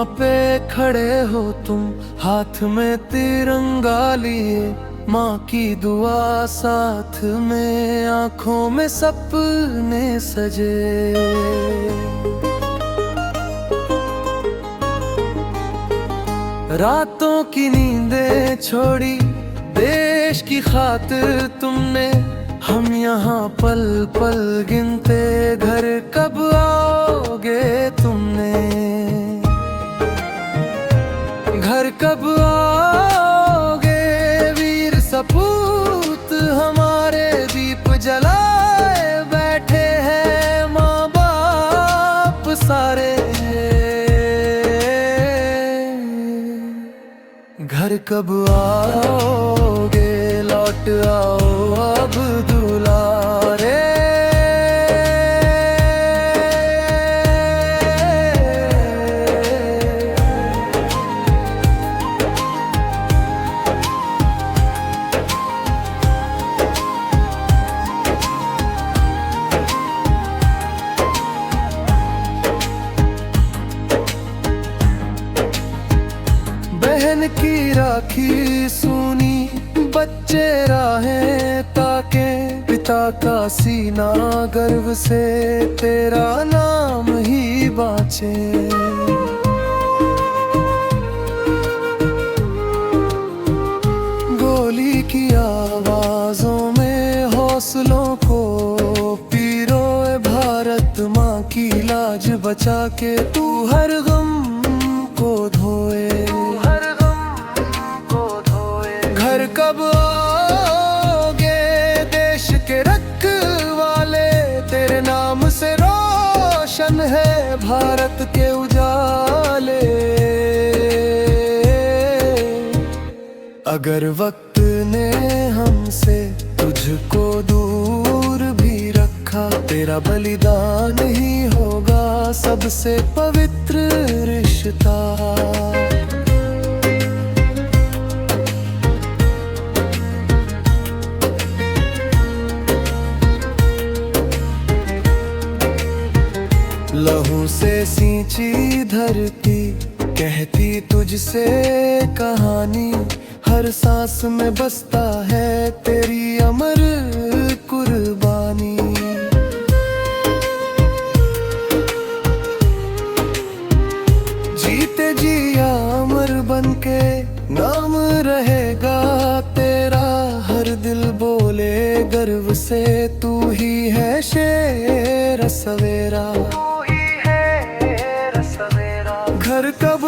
वहाँ पे खड़े हो तुम, हाथ में तिरंगा लिए, माँ की दुआ साथ में, आंखों में सपने सजे। रातों की नींदें छोड़ी देश की खातिर तुमने, हम यहाँ पल पल गिनते, घर कब आओगे तुमने, घर कब आओगे वीर सपूत हमारे, दीप जलाए बैठे हैं माँ बाप सारे। घर कब आओगे, लौट आओ अब दुलारे। बहन की राखी सुनी, बच्चे राहें ताके, पिता का सीना गर्व से तेरा नाम ही बाँचे। गोली की आवाजों में हौसलों को पिरोए भारत, माँ की लाज बचा के तू हर गम को धोए। घर कब आओगे देश के रखवाले, तेरे नाम से रोशन है भारत के उजाले। अगर वक्त ने हमसे तुझको दूर भी रखा, तेरा बलिदान ही होगा सबसे पवित्र रिश्ता। लहू से सींची धरती कहती तुझसे कहानी, हर सांस में बसता है तेरी अमर कुर्बानी। जीते जी अमर बनके नाम रहेगा तेरा, हर दिल बोले गर्व से तू ही है शेर सवेरा। घर कब